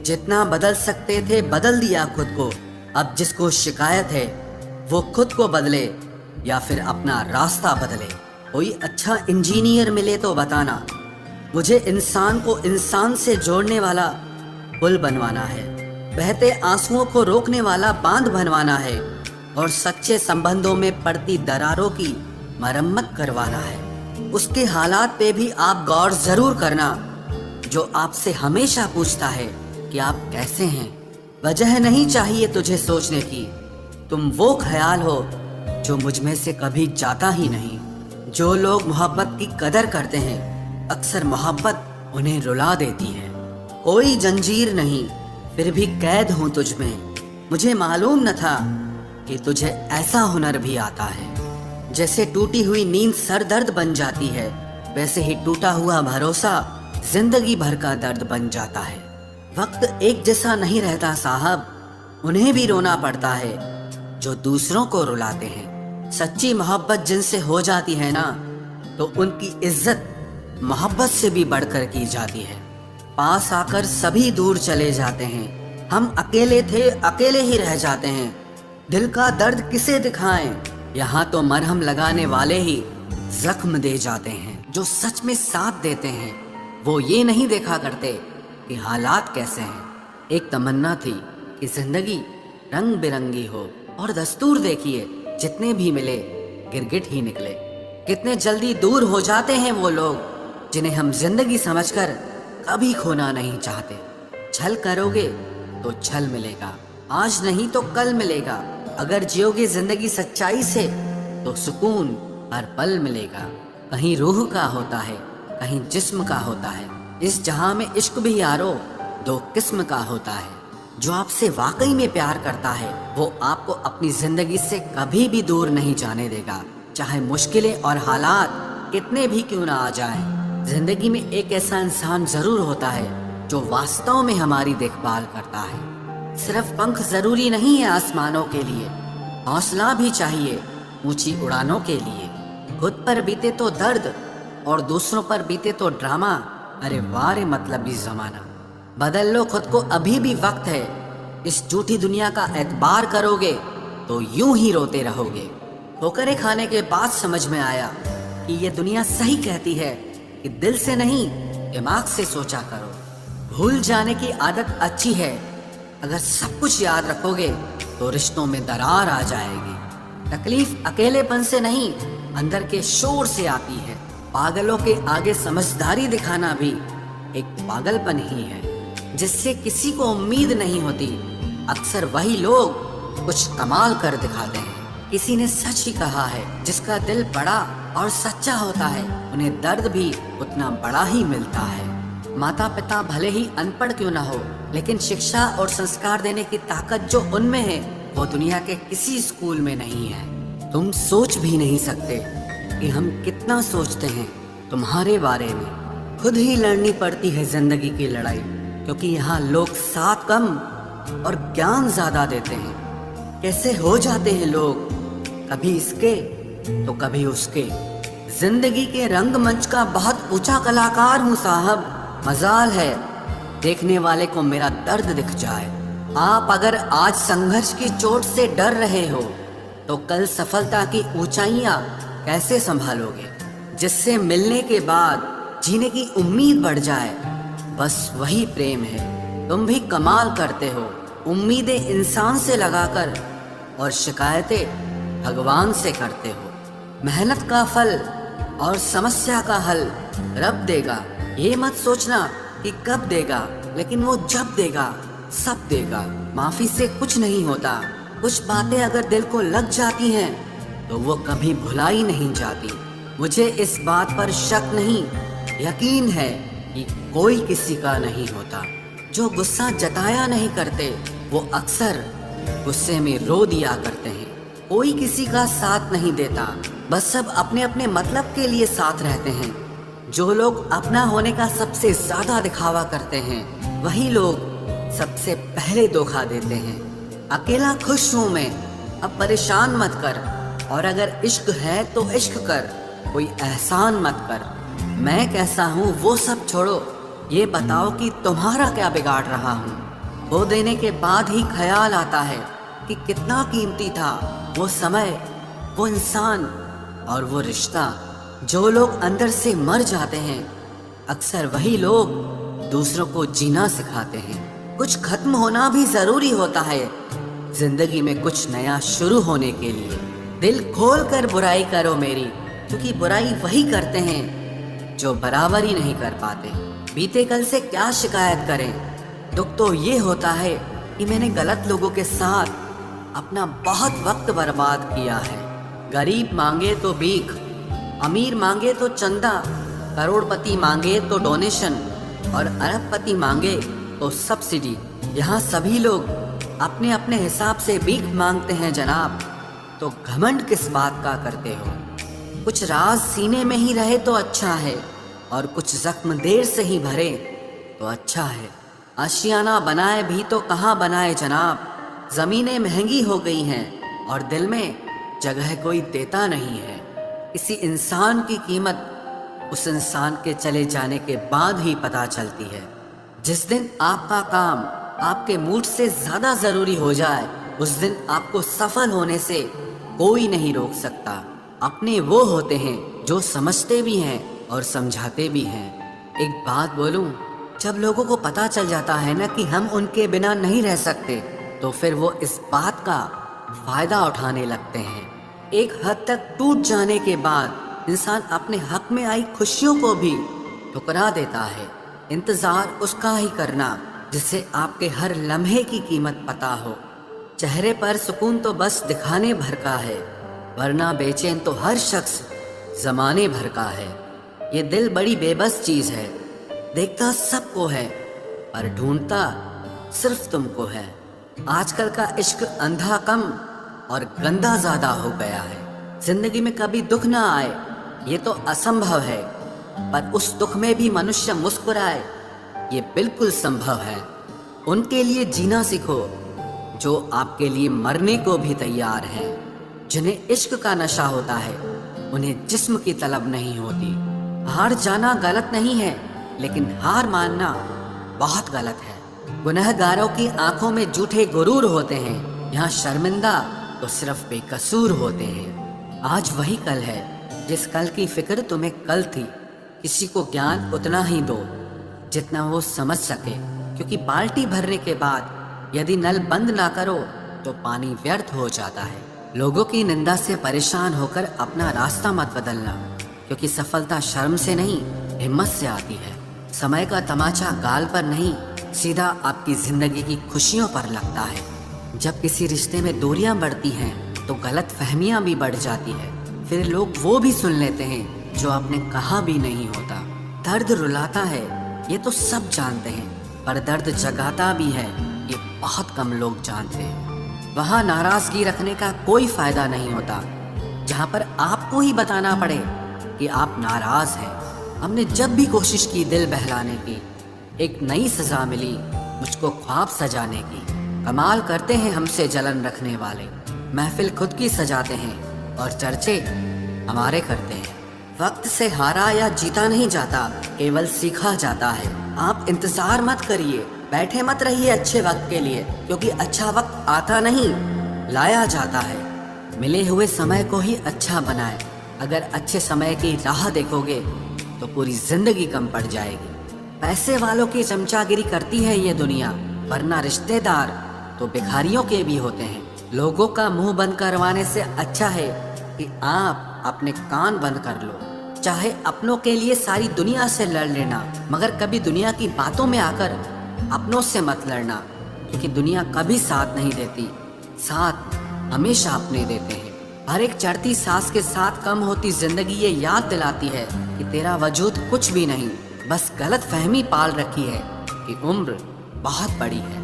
जितना बदल सकते थे बदल दिया खुद को। अब जिसको शिकायत है वो खुद को बदले या फिर अपना रास्ता बदले। कोई अच्छा इंजीनियर मिले तो बताना, मुझे इंसान को इंसान से जोड़ने वाला पुल बनवाना है, बहते आंसुओं को रोकने वाला बांध बनवाना है और सच्चे संबंधों में पड़ती दरारों की मरम्मत करवाना है। उसके हालात पे भी आप गौर जरूर करना जो आपसे हमेशा पूछता है कि आप कैसे हैं। वजह नहीं चाहिए तुझे सोचने की, तुम वो ख्याल हो जो मुझ में से कभी जाता ही नहीं। जो लोग मोहब्बत की कदर करते हैं अक्सर मोहब्बत उन्हें रुला देती है। कोई जंजीर नहीं फिर भी कैद हूं तुझ में। मुझे मालूम न था कि तुझे ऐसा हुनर भी आता है। जैसे टूटी हुई नींद सर दर्द बन जाती है, वैसे ही टूटा हुआ भरोसा जिंदगी भर का दर्द बन जाता है। वक्त एक जैसा नहीं रहता साहब, उन्हें भी रोना पड़ता है जो दूसरों को रुलाते हैं। सच्ची मोहब्बत जिनसे हो जाती है ना, तो उनकी इज्जत मोहब्बत से भी बढ़कर की जाती है। पास आकर सभी दूर चले जाते हैं, हम अकेले थे अकेले ही रह जाते हैं। दिल का दर्द किसे दिखाएं, यहाँ तो मरहम लगाने वाले ही जख्म दे जाते हैं। जो सच में साथ देते हैं वो ये नहीं देखा करते कि हालात कैसे हैं। एक तमन्ना थी कि जिंदगी रंग बिरंगी हो, और दस्तूर देखिए जितने भी मिले गिरगिट ही निकले। कितने जल्दी दूर हो जाते हैं वो लोग जिन्हें हम जिंदगी समझकर कभी खोना नहीं चाहते। छल करोगे तो छल मिलेगा, आज नहीं तो कल मिलेगा। अगर जियोगे जिंदगी सच्चाई से तो सुकून हर पल मिलेगा। कहीं रूह का होता है, कहीं जिस्म का होता है। इस जहां में इश्क भी यारो दो किस्म का होता है। जो आपसे वाकई में प्यार करता है वो आपको अपनी जिंदगी से कभी भी दूर नहीं जाने देगा, चाहे मुश्किलें और हालात कितने भी क्यों ना आ जाएं। जिंदगी में एक ऐसा इंसान जरूर होता है जो वास्तव में हमारी देखभाल करता है। सिर्फ पंख जरूरी नहीं है आसमानों के लिए, हौसला भी चाहिए ऊंची उड़ानों के लिए। खुद पर बीते तो दर्द और दूसरों पर बीते तो ड्रामा। अरे वारे मतलबी जमाना, बदल लो खुद को, अभी भी वक्त है। इस झूठी दुनिया का एतबार करोगे तो यूं ही रोते रहोगे। ठोकरें खाने के बाद समझ में आया कि ये दुनिया सही कहती है कि दिल से नहीं दिमाग से सोचा करो। भूल जाने की आदत अच्छी है, अगर सब कुछ याद रखोगे तो रिश्तों में दरार आ जाएगी। तकलीफ अकेलेपन से नहीं अंदर के शोर से आती है। पागलों के आगे समझदारी दिखाना भी एक पागलपन ही है। जिससे किसी को उम्मीद नहीं होती अक्सर वही लोग कुछ कमाल कर दिखाते हैं। किसी ने सच ही कहा है, जिसका दिल बड़ा और सच्चा होता है उन्हें दर्द भी उतना बड़ा ही मिलता है। माता पिता भले ही अनपढ़ क्यों ना हो, लेकिन शिक्षा और संस्कार देने की ताकत जो उनमें है वो दुनिया के किसी स्कूल में नहीं है। तुम सोच भी नहीं सकते कि हम कितना सोचते हैं तुम्हारे बारे में। खुद ही लड़नी पड़ती है जिंदगी की लड़ाई, क्योंकि यहाँ लोग साथ कम और ज्ञान ज्यादा देते हैं। कैसे हो जाते हैं लोग, कभी इसके तो कभी उसके। जिंदगी के रंगमंच का बहुत ऊंचा कलाकार हूँ साहब, मजाल है देखने वाले को मेरा दर्द दिख जाए। आप अगर आज संघर्ष की चोट से डर रहे हो तो कल सफलता की ऊंचाइयां कैसे संभालोगे। जिससे मिलने के बाद जीने की उम्मीद बढ़ जाए, बस वही प्रेम है। तुम भी कमाल करते हो, उम्मीदें इंसान से लगाकर और शिकायतें भगवान से करते हो। मेहनत का फल और समस्या का हल रब देगा, ये मत सोचना कि कब देगा, लेकिन वो जब देगा सब देगा। माफी से कुछ नहीं होता, कुछ बातें अगर दिल को लग जाती हैं तो वो कभी भुलाई नहीं जाती। मुझे इस बात पर शक नहीं, यकीन है कि कोई किसी का नहीं होता। जो गुस्सा जताया नहीं करते वो अक्सर गुस्से में रो दिया करते हैं। कोई किसी का साथ नहीं देता, बस सब अपने अपने मतलब के लिए साथ रहते हैं। जो लोग अपना होने का सबसे ज्यादा दिखावा करते हैं वही लोग सबसे पहले धोखा देते हैं। अकेला खुश हूँ मैं, अब परेशान मत कर, और अगर इश्क है तो इश्क कर, कोई एहसान मत कर। मैं कैसा हूँ वो सब छोड़ो, ये बताओ कि तुम्हारा क्या बिगाड़ रहा हूँ। खो देने के बाद ही ख्याल आता है कि कितना कीमती था वो समय, वो इंसान और वो रिश्ता। जो लोग अंदर से मर जाते हैं, अक्सर वही लोग दूसरों को जीना सिखाते हैं। कुछ खत्म होना भी जरूरी होता है जिंदगी में कुछ नया शुरू होने के लिए। दिल खोल कर बुराई करो मेरी, क्योंकि बुराई वही करते हैं जो बराबरी नहीं कर पाते। बीते कल से क्या शिकायत करें, दुख तो ये होता है कि मैंने गलत लोगों के साथ अपना बहुत वक्त बर्बाद किया है। गरीब मांगे तो भीख, अमीर मांगे तो चंदा, करोड़पति मांगे तो डोनेशन और अरबपति मांगे तो सब्सिडी। यहाँ सभी लोग अपने अपने हिसाब से भीख मांगते हैं जनाब, तो घमंड किस बात का करते हो? कुछ राज सीने में ही रहे तो अच्छा है, और कुछ जख्म देर से ही भरे तो अच्छा है। आशियाना बनाए भी तो कहाँ बनाए जनाब, ज़मीनें महंगी हो गई हैं और दिल में जगह कोई देता नहीं है। किसी इंसान की कीमत उस इंसान के चले जाने के बाद ही पता चलती है। जिस दिन आपका काम आपके मूड से ज़्यादा ज़रूरी हो जाए, उस दिन आपको सफल होने से कोई नहीं रोक सकता। अपने वो होते हैं जो समझते भी हैं और समझाते भी हैं। एक बात बोलूं, जब लोगों को पता चल जाता है ना कि हम उनके बिना नहीं रह सकते, तो फिर वो इस बात का फायदा उठाने लगते हैं। एक हद तक टूट जाने के बाद इंसान अपने हक में आई खुशियों को भी ठुकरा देता है। इंतज़ार उसका ही करना जिससे आपके हर लम्हे की कीमत पता हो। चेहरे पर सुकून तो बस दिखाने भर का है, वरना बेचैन तो हर शख्स जमाने भर का है। ये दिल बड़ी बेबस चीज़ है, देखता सबको है पर ढूंढता सिर्फ तुमको है। आजकल का इश्क अंधा कम और गंदा ज़्यादा हो गया है। जिंदगी में कभी दुख ना आए ये तो असंभव है, पर उस दुख में भी मनुष्य मुस्कुराए ये बिल्कुल संभव है। उनके लिए जीना सीखो जो आपके लिए मरने को भी तैयार हैं। जिन्हें इश्क का नशा होता है उन्हें जिस्म की तलब नहीं होती। हार जाना गलत नहीं है, लेकिन हार मानना बहुत गलत है। गुनहगारों की आंखों में झूठे गुरूर होते हैं, यहाँ शर्मिंदा तो सिर्फ बेकसूर होते हैं। आज वही कल है जिस कल की फिक्र तुम्हें कल थी। किसी को ज्ञान उतना ही दो जितना वो समझ सके, क्योंकि बाल्टी भरने के बाद यदि नल बंद ना करो तो पानी व्यर्थ हो जाता है। लोगों की निंदा से परेशान होकर अपना रास्ता मत बदलना, क्योंकि सफलता शर्म से नहीं हिम्मत से आती है। समय का तमाचा गाल पर नहीं, सीधा आपकी जिंदगी की खुशियों पर लगता है। जब किसी रिश्ते में दूरियां बढ़ती हैं तो गलत फहमियां भी बढ़ जाती है। फिर लोग वो भी सुन लेते हैं जो आपने कहा भी नहीं होता। दर्द रुलाता है ये तो सब जानते हैं, पर दर्द जगाता भी है ये बहुत कम लोग जानते हैं। वहाँ नाराजगी रखने का कोई फायदा नहीं होता जहाँ पर आपको ही बताना पड़े कि आप नाराज हैं। हमने जब भी कोशिश की दिल बहलाने की, एक नई सजा मिली मुझको ख्वाब सजाने की। कमाल करते हैं हमसे जलन रखने वाले, महफिल खुद की सजाते हैं और चर्चे हमारे करते हैं। वक्त से हारा या जीता नहीं जाता, केवल सीखा जाता है। आप इंतजार मत करिए, बैठे मत रहिए अच्छे वक्त के लिए, क्योंकि अच्छा वक्त आता नहीं लाया जाता है। मिले हुए समय को ही अच्छा बनाए। अगर अच्छे समय की राह देखोगे तो पूरी जिंदगी कम पड़ जाएगी। पैसे वालों की चमचागिरी करती है ये दुनिया, वरना रिश्तेदार तो भिखारियों के भी होते हैं। लोगों का मुंह बंद करवाने से अच्छा है कि आप अपने कान बंद कर लो। चाहे अपनों के लिए सारी दुनिया से लड़ लेना, मगर कभी दुनिया की बातों में आकर अपनों से मत लड़ना, क्योंकि दुनिया कभी साथ नहीं देती, साथ हमेशा अपने देते हैं। हर एक चढ़ती सांस के साथ कम होती जिंदगी ये याद दिलाती है कि तेरा वजूद कुछ भी नहीं, बस गलत फहमी पाल रखी है कि उम्र बहुत बड़ी है।